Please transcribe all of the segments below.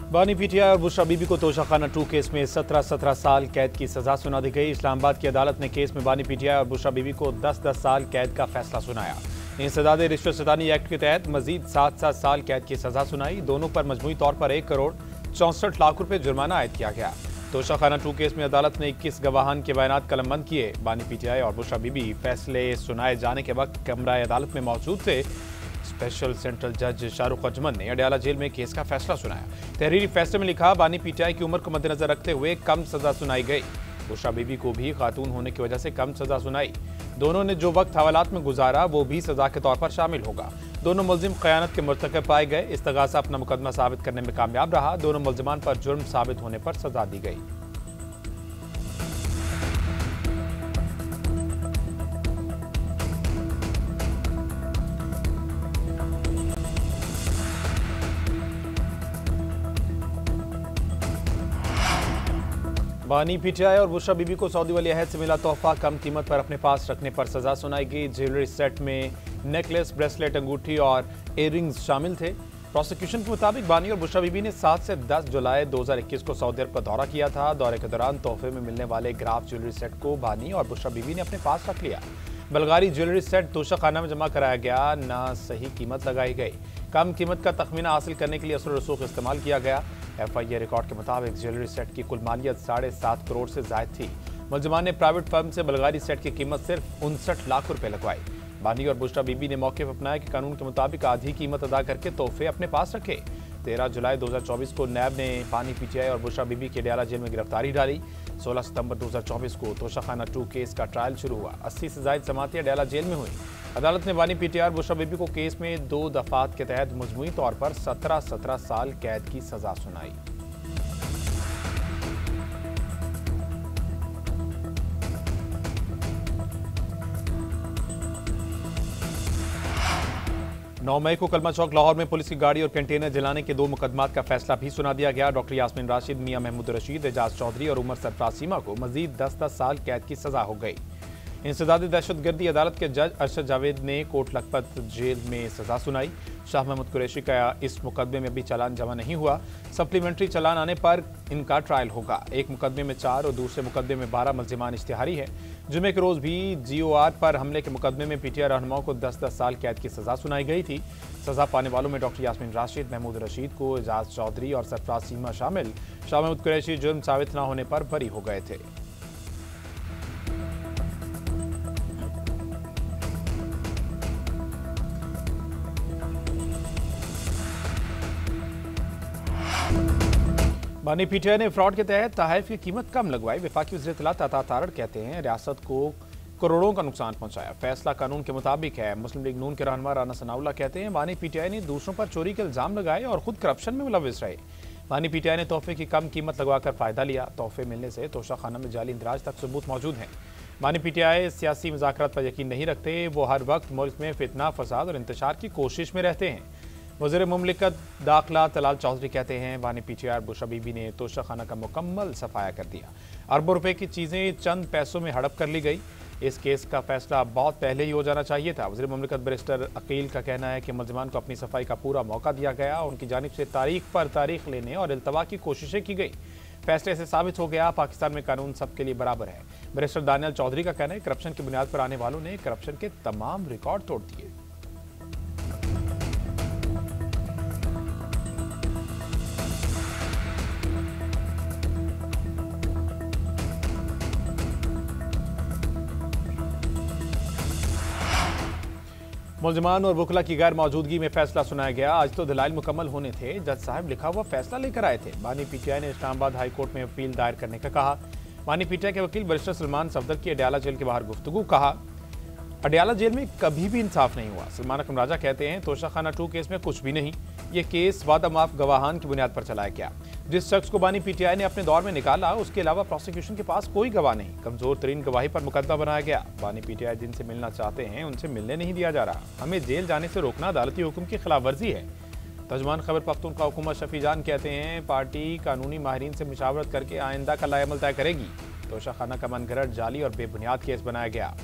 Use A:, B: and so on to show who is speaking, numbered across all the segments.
A: बानी पीटीआई और बुशरा बीबी को तोशाखाना 2 केस में 17 साल कैद की सजा सुना दी गई। इस्लामाबाद की अदालत ने केस में बानी पीटीआई और बुशरा बीबी को 10 साल कैद का फैसला सुनाया। इंसदाद रिश्वत सतानी एक्ट के तहत मजीद 7 साल कैद की सजा सुनाई। दोनों पर मजमूई तौर पर 1 करोड़ 64 लाख रुपए जुर्माना आयद किया गया। तोशाखाना 2 केस में अदालत ने 21 गवाहान के बयानात कलमबंद किए। बानी पीटीआई और बुशरा बीबी फैसले सुनाए जाने के वक्त कमरा अदालत में मौजूद थे। स्पेशल सेंट्रल जज शाहरुख अजमन ने अडयाला जेल में केस का फैसला सुनाया। तहरीरी फैसले में लिखा, बानी पीटीआई की उम्र को मद्देनजर रखते हुए कम सजा सुनाई गई। बुशरा बीबी को भी खातून होने की वजह से कम सजा सुनाई। दोनों ने जो वक्त हवालात में गुजारा वो भी सजा के तौर पर शामिल होगा। दोनों मुलजिम खयानत के मुर्तकब पाए गए। इस्तगासा अपना मुकदमा साबित करने में कामयाब रहा। दोनों मुलजिमान पर जुर्म साबित होने पर सजा दी गई। बानी पीटीआई और बुशरा बीबी को सऊदी वली अहद से मिला तोहफा कम कीमत पर अपने पास रखने पर सजा सुनाई गई। ज्वेलरी सेट में नेकलेस, ब्रेसलेट, अंगूठी और इयररिंग्स शामिल थे। प्रोसिक्यूशन के मुताबिक बानी और बुशरा बीबी ने 7 से 10 जुलाई 2021 को सऊदी अरब का दौरा किया था। दौरे के दौरान तोहफे में मिलने वाले ग्राफ ज्वेलरी सेट को बानी और बुशरा बीबी ने अपने पास रख लिया। बलगारी ज्वेलरी सेट तोशाखाना में जमा कराया गया। ना सही कीमत लगाई गई। कम कीमत का तखमीना हासिल करने के लिए असर रसूख इस्तेमाल किया गया। FIA रिकॉर्ड के मुताबिक ज्वेलरी सेट की कुल मालियत 7.5 करोड़ से जायद थी। मुलजिमान ने प्राइवेट फर्म से बलगारी सेट की कीमत सिर्फ 59 लाख रुपए लगवाई। बानी और बुशरा बीबी ने मौके पर अपनाया कि कानून के मुताबिक आधी कीमत अदा करके तोहफे अपने पास रखे। 13 जुलाई 2024 को नैब ने बानी पीटीआई और बुशरा बीबी के अडयाला जेल में गिरफ्तारी डाली। 16 सितंबर 2024 को तोशाखाना 2 केस का ट्रायल शुरू हुआ। 80 से जायद समातें अडयाला जेल में हुई। अदालत ने बानी पीटीआई और बुशरा बीबी को केस में 2 दफात के तहत मजमूई तौर पर 17 साल कैद की सजा सुनाई। नौ मई को कलमा चौक लाहौर में पुलिस की गाड़ी और कंटेनर जलाने के 2 मुकदमात का फैसला भी सुना दिया गया। डॉक्टर यास्मीन राशिद, मियां महमूद रशीद, एजाज चौधरी और उमर सरफराज सीमा को मजीद 10 साल कैद की सजा हो गई। इंसदाद दहशतगर्दी अदालत के जज अरशद जावेद ने कोट लखपत जेल में सजा सुनाई। शाह महमूद कुरैशी का इस मुकदमे में भी चालान जमा नहीं हुआ। सप्लीमेंट्री चालान आने पर इनका ट्रायल होगा। एक मुकदमे में 4 और दूसरे मुकदमे में 12 मुलजिमान इश्तिहारी है। जुमे के रोज भी GOR पर हमले के मुकदमे में पीटीआई रहनुमाओं को 10 साल कैद की सजा सुनाई गई थी। सजा पाने वालों में डॉक्टर यास्मीन राशिद, महमूद रशीद को एजाज चौधरी और सरफराज सीमा शामिल। शाह महमूद कुरैशी जुर्म साबित न होने पर बरी हो गए थे। बानी पीटीआई ने फ्रॉड के तहत तहफ़ की कीमत कम लगवाई। वफाकी वज़ीर इत्तलात अता तारड़ कहते हैं रियासत को करोड़ों का नुकसान पहुंचाया। फैसला कानून के मुताबिक है। मुस्लिम लीग नून के रहनुमा राना सनाउल्लाह कहते हैं बानी पीटीआई ने दूसरों पर चोरी के इल्जाम लगाए और खुद करप्शन में मुलविस रहे। बानी पीटीआई ने तोहफे की कम कीमत लगवाकर फायदा लिया। तोहफे मिलने से तोशाखाना में जाली इंदराज तक सबूत मौजूद हैं। बानी पीटीआई सियासी मुज़ाकरात पर यकीन नहीं रखते। वो हर वक्त मुल्क में फितना, फसाद और इंतशार की कोशिश में रहते हैं। वज़ीर मुमलिकत दाखिला तलाल चौधरी कहते हैं बानी पीटीआई और बुशरा बीबी ने तोशाखाना का मुकम्मल सफाया कर दिया। अरबों रुपए की चीज़ें चंद पैसों में हड़प कर ली गई। इस केस का फैसला बहुत पहले ही हो जाना चाहिए था। वज़ीर मुमलिकत बैरिस्टर अकील का कहना है कि मुलजिमान को अपनी सफाई का पूरा मौका दिया गया। उनकी जानिब से तारीख पर तारीख लेने और इल्तवा की कोशिशें की गई। फैसले से साबित हो गया पाकिस्तान में कानून सबके लिए बराबर है। बैरिस्टर दानियल चौधरी का कहना है करप्शन की बुनियाद पर आने वालों ने करप्शन के तमाम रिकॉर्ड तोड़ दिए। मुलजिमान और वकला की गैर मौजूदगी में फैसला सुनाया गया। आज तो दलाइल मुकम्मल होने थे। जज साहब लिखा हुआ फैसला लेकर आए थे। बानी पीटीआई ने इस्लामाबाद हाई कोर्ट में अपील दायर करने का कहा। बानी पीटीआई के वकील बैरिस्टर सलमान सफदर की अडयाला जेल के बाहर गुफ्तगू। कहा अडयाला जेल में कभी भी इंसाफ नहीं हुआ। सलमान अकरम राजा कहते हैं तोशाखाना 2 केस में कुछ भी नहीं। ये केस वादा माफ गवाहान की बुनियाद पर चलाया गया। जिस शख्स को बानी पीटीआई ने अपने दौर में निकाला उसके अलावा प्रोसिक्यूशन के पास कोई गवाह नहीं। कमजोर तरीन गवाही पर मुकदमा बनाया गया। बानी पीटीआई जिनसे मिलना चाहते हैं उनसे मिलने नहीं दिया जा रहा। हमें जेल जाने से रोकना अदालती हुक्म की खिलाफ वर्जी है। तर्जुमान खैबर पख्तूनख्वा हुकूमत शफी जान कहते हैं पार्टी कानूनी माहिरीन से मुशावरत करके आइंदा का लाएमल तय करेगी। तोशाखाना का मनगढ़ंत, जाली और बेबुनियाद केस बनाया गया।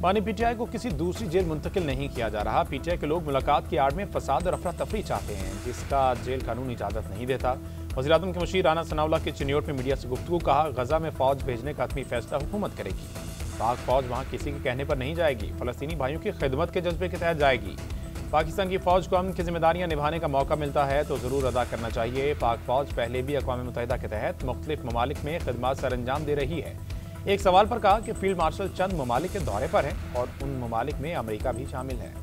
A: बानी पीटीआई को किसी दूसरी जेल मुंतकिल नहीं किया जा रहा। पीटीआई के लोग मुलाकात की आड़ में फसाद और अफरा तफरी चाहते हैं, जिसका जेल कानून इजाजत नहीं देता। वज़ीर-ए-आज़म के मुशीर राना सनाउल्लाह की चिन्योट में मीडिया से गुफ्तगू। कहा, गजा में फौज भेजने का हतमी फैसला हुकूमत करेगी। पाक फौज वहां किसी के कहने पर नहीं जाएगी, फलस्तीनी भाइयों की खिदमत के जज्बे के तहत जाएगी। पाकिस्तान की फौज को अमन की जिम्मेदारियां निभाने का मौका मिलता है तो जरूर अदा करना चाहिए। पाक फौज पहले भी अक़वाम मुत्तहिदा के तहत मुख्तलिफ ममालिक में खिदमत सर अंजाम दे रही है। एक सवाल पर कहा कि फील्ड मार्शल चंद ममालिक के दौरे पर हैं और उन ममालिक में अमेरिका भी शामिल है।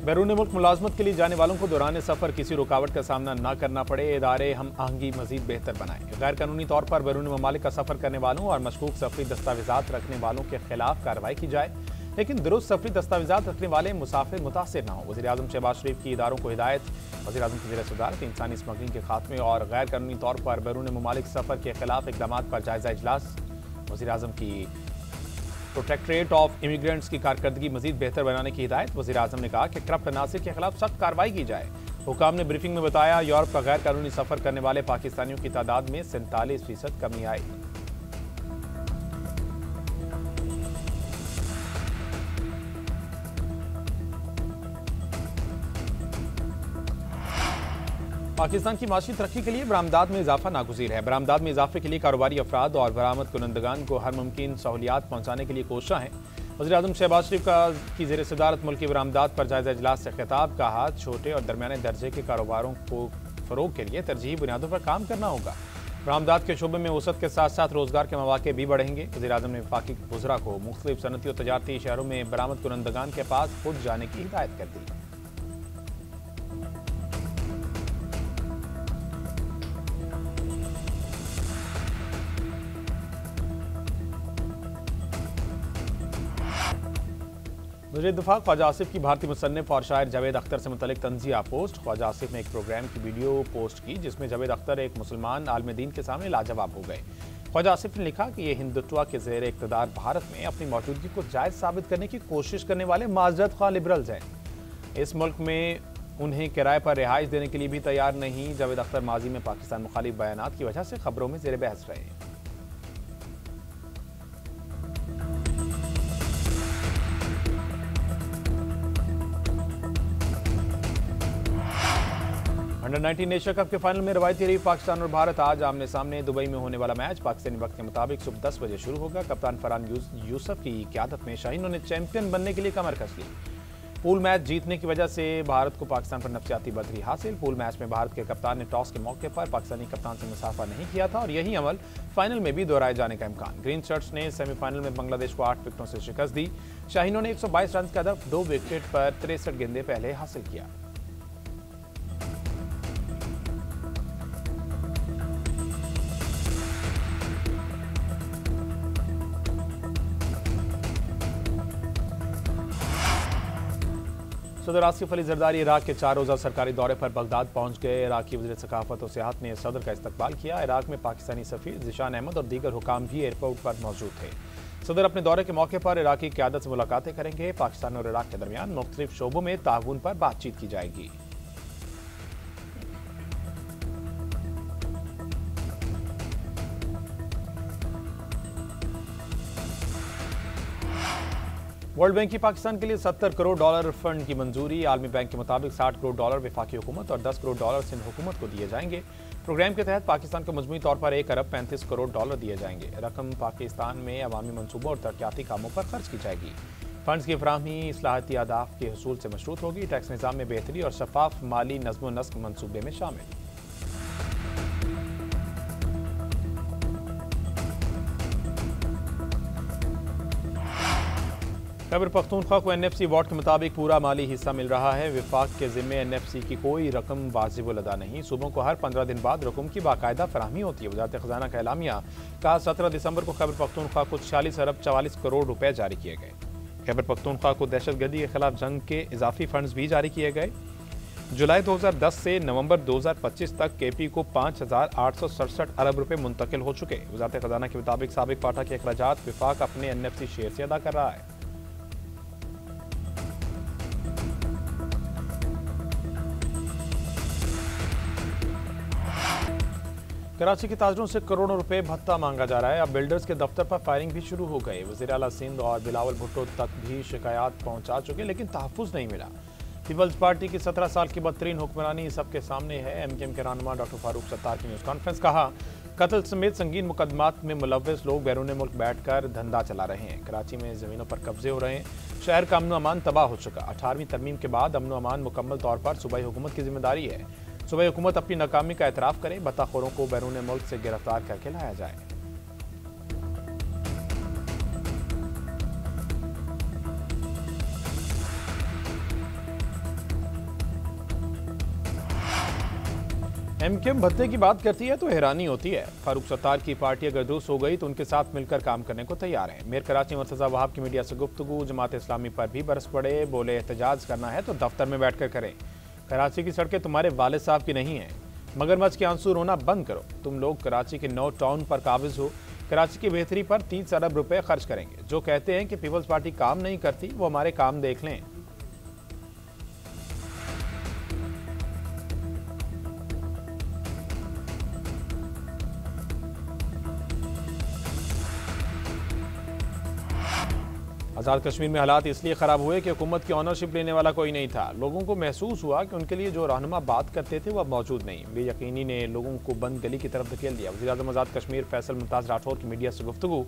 A: बैरून मुल्क मुलाजमत के लिए जाने वालों को दौरान सफर किसी रुकावट का सामना न करना पड़े, इदारे हम आहंगी मजीद बेहतर बनाएं। गैर कानूनी तौर पर बैरून ममालिक का सफर करने वालों और मशकूक सफरी दस्तावेजात रखने वालों के खिलाफ कार्रवाई की जाए, लेकिन दुरुस्त सफरी दस्तावेजात रखने वाले मुसाफिर मुतासिर न हो। वज़ीर-ए-आज़म शहबाज शरीफ की इदारों को हिदायत। वज़ीर-ए-आज़म की ज़ेर सदारत इंसानी स्मगलिंग के खात्मे और गैर कानूनी तौर पर बैरून ममालिक सफर के खिलाफ इक़दामात पर जायजा इजलास। वज़ीर-ए-आज़म की प्रोटेक्टरेट ऑफ इमिग्रेंट्स की कारकर्दगी मजीद बेहतर बनाने की हिदायत। वज़ीर-ए-आज़म ने कहा कि करप्ट अनासिर के खिलाफ सख्त कार्रवाई की जाए। हुकाम ने ब्रीफिंग में बताया, यूरोप का गैर कानूनी सफर करने वाले पाकिस्तानियों की तादाद में 47% कमी आई। पाकिस्तान की माशी तरक्की के लिए बरामदात में इजाफा नागुज़ीर है। बरामदात में इजाफे के लिए कारोबारी अफराद और बरामद कुनंदगान को हर मुमकिन सहूलियात पहुँचाने के लिए कोशिशां हैं। वज़ीर-ए-आज़म शहबाज शरीफ की ज़ेर सदारत मुल्क की बरामदात पर जायजा इजलास से खिताब। कहा, छोटे और दरमियाने दर्जे के कारोबारों को फ़रोग के लिए तरजीही बुनियादों पर काम करना होगा। बरामदात के शोबे में वसअत के साथ साथ रोजगार के मौके भी बढ़ेंगे। वज़ीर-ए-आज़म ने वफाकी वज़रा को मुख्तलिफ सनती और तजारती शहरों में बरामद कुनंदगान के पास खुद जाने की हिदायत कर दी। वज़ीर दिफा ख्वाजा आसिफ की भारतीय मुसन्निफ और शायर जावेद अख्तर से मुतल्लिक तंज़िया पोस्ट। ख्वाजा आसिफ ने एक प्रोग्राम की वीडियो पोस्ट की जिसमें जावेद अख्तर एक मुसलमान आलिम दीन के सामने लाजवाब हो गए। ख्वाजा आसिफ ने लिखा कि ये हिंदुत्व के ज़ेर इक़्तिदार भारत में अपनी मौजूदगी को जायज़ साबित करने की कोशिश करने वाले माज़रत ख्वाह लिबरल्स हैं। इस मुल्क में उन्हें किराए पर रिहाइश देने के लिए भी तैयार नहीं। जावेद अख्तर माजी में पाकिस्तान मुखालिफ बयानात की वजह से खबरों में ज़ेर बहस रहे। अंडर-19 एशिया कप के फाइनल में रवायती रही पाकिस्तान और भारत आज आमने सामने। दुबई में होने वाला मैच पाकिस्तानी वक्त के मुताबिक सुबह 10 बजे शुरू होगा। कप्तान फरहान यूसुफ की क़यादत में शाहीनों ने चैंपियन बनने के लिए कमर कस ली। पूल मैच जीतने की वजह से भारत को पाकिस्तान पर नफसियाती बढ़तरी हासिल। पूल मैच में भारत के कप्तान ने टॉस के मौके पर पाकिस्तानी कप्तान से मुसाफा नहीं किया था और यही अमल फाइनल में भी दोहराए जाने का इम्कान। ग्रीन शर्ट्स ने सेमीफाइनल में बांग्लादेश को 8 विकेटों से शिकस्त दी। शाहीनों ने 122 रन का हदफ 2 विकेट पर 63 गेंदें पहले हासिल किया। सदर आसिफ अली जरदारी इराक के 4 रोज़ा सरकारी दौरे पर बगदाद पहुंच गए। इराकी वज़ीर सकाफत और सियाहत ने सदर का इस्तकबाल किया। इराक में पाकिस्तानी सफ़ीर ज़िशान अहमद और दीगर हुकाम भी एयरपोर्ट पर मौजूद थे। सदर अपने दौरे के मौके पर इराकी क़यादत से मुलाकातें करेंगे। पाकिस्तान और इराक के दरमियान मुख्तलिफ शोबों में ताउन पर बातचीत की जाएगी। वर्ल्ड बैंक की पाकिस्तान के लिए $70 करोड़ फंड की मंजूरी। आलमी बैंक के मुताबिक $60 करोड़ वफाकी हुकूमत और $10 करोड़ सिंध हुकूमत को दिए जाएंगे। प्रोग्राम के तहत पाकिस्तान को मजमूई तौर पर $1 अरब 35 करोड़ दिए जाएंगे। रकम पाकिस्तान में अवामी मनसूबों और तरक्याती कामों पर खर्च की जाएगी। फंड्स की फराहमी इस्लाहती अहदाफ के हसूल से मशरूत होगी। टैक्स निज़ाम में बेहतरी और शफाफ माली नज़्म व नस्क मनसूबे में शामिल। खैबर पख्तूनख्वा को NFC वार्ड के मुताबिक पूरा माली हिस्सा मिल रहा है। विफाक के ज़िम्मे NFC की कोई रकम वाजिबुल अदा नहीं। सूबों को हर 15 दिन बाद रकम की बाकायदा फराहमी होती है। वज़ारत ख़ज़ाना का एलामिया। कहा, 17 दिसंबर को खैबर पख्तूनख्वा को 46 अरब 44 करोड़ रुपए जारी किए गए। खैबर पख्तूनख्वा को दहशतगर्दी के खिलाफ जंग के इजाफी फंड्स भी जारी किए गए। जुलाई 2010 से नवंबर 2025 तक KP को 5,867 अरब रुपए मुंतकिल हो चुके। वज़ारत ख़ज़ाना के मुताबिक साबिक पाठा के अखराजात विफाक अपने NFC शेयर से अदा कर रहा है। कराची के ताजरों से करोड़ों रुपए भत्ता मांगा जा रहा है। अब बिल्डर्स के दफ्तर पर फायरिंग भी शुरू हो गई। वज़ीर आला सिंध और बिलावल भुट्टो तक भी शिकायत पहुंचा चुके, लेकिन तहफ़्फ़ुज़ नहीं मिला। पीपल्स पार्टी की 17 साल की बदतरीन हुक्मरानी सबके सामने है। एमकेएम के रहनुमा डॉक्टर फारूक सत्तार की न्यूज़ कॉन्फ्रेंस। कहा, कत्ल समेत संगीन मुकदमात में मुलव्वस लोग बैरून मुल्क बैठकर धंधा चला रहे हैं। कराची में ज़मीनों पर कब्जे हो रहे हैं। शहर का अमन अमान तबाह हो चुका। 18वीं तरमीम के बाद अमन अमान मुकम्मल तौर पर सूबाई हुकूमत की जिम्मेदारी है। सूबाई हुकूमत अपनी नाकामी का एतराफ़ करे, बत्ताखोरों को बैरून मुल्क से गिरफ्तार करके लाया जाए। एमकेएम भत्ते की बात करती है तो हैरानी होती है। फारूक सत्तार की पार्टी अगर दुरुस्त हो गई तो उनके साथ मिलकर काम करने को तैयार है। मेयर कराची मुर्तज़ा वहाब की मीडिया से गुफ्तगू। जमात इस्लामी पर भी बरस पड़े, बोले एहतजाज करना है तो दफ्तर में बैठकर करें। कराची की सड़कें तुम्हारे वालिद साहब की नहीं हैं। मगरमच्छ के आंसू रोना बंद करो। तुम लोग कराची के 9 टाउन पर काबिज हो। कराची की बेहतरी पर 30 अरब रुपए खर्च करेंगे। जो कहते हैं कि पीपल्स पार्टी काम नहीं करती, वो हमारे काम देख लें। आज़ाद कश्मीर में हालात इसलिए ख़राब हुए कि हुकूमत की ऑनरशिप लेने वाला कोई नहीं था। लोगों को महसूस हुआ कि उनके लिए जो रहनुमा बात करते थे वह मौजूद नहीं। बेयकीनी ने लोगों को बंद गली की तरफ धकेल दिया। वज़ीर-ए-आज़म आज़ाद कश्मीर फैसल मुमताज़ राठौर की मीडिया से गुफ्तगू।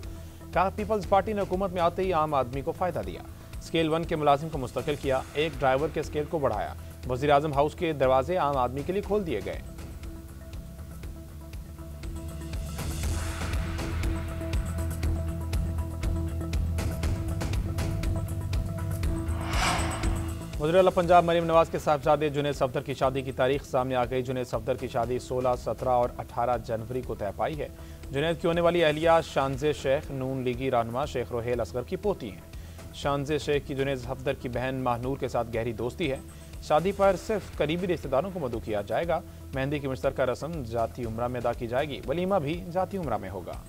A: कहा, पीपल्स पार्टी ने हुकूमत में आते ही आम आदमी को फ़ायदा दिया। स्केल 1 के मुलाजिम को मुस्तकिल किया, एक ड्राइवर के स्केल को बढ़ाया। वज़ीर-ए-आज़म हाउस के दरवाजे आम आदमी के लिए खोल दिए गए। वज़ीर आला पंजाब मरीम नवाज के साहबजादे जुनैद सफदर की शादी की तारीख सामने आ गई। जुनैद सफदर की शादी 16, 17 और 18 जनवरी को तय पाई है। जुनैद की होने वाली अहलिया शानज़े शेख नून लीगी रहनुमा शेख रोहेल असगर की पोती हैं। शानज़े शेख की जुनैद सफदर की बहन माहनूर के साथ गहरी दोस्ती है। शादी पर सिर्फ करीबी रिश्तेदारों को मदऊ किया जाएगा। मेहंदी की मुश्तरका रस्म जाती उम्रा में अदा की जाएगी। वलीमा भी जाती उम्रा में होगा।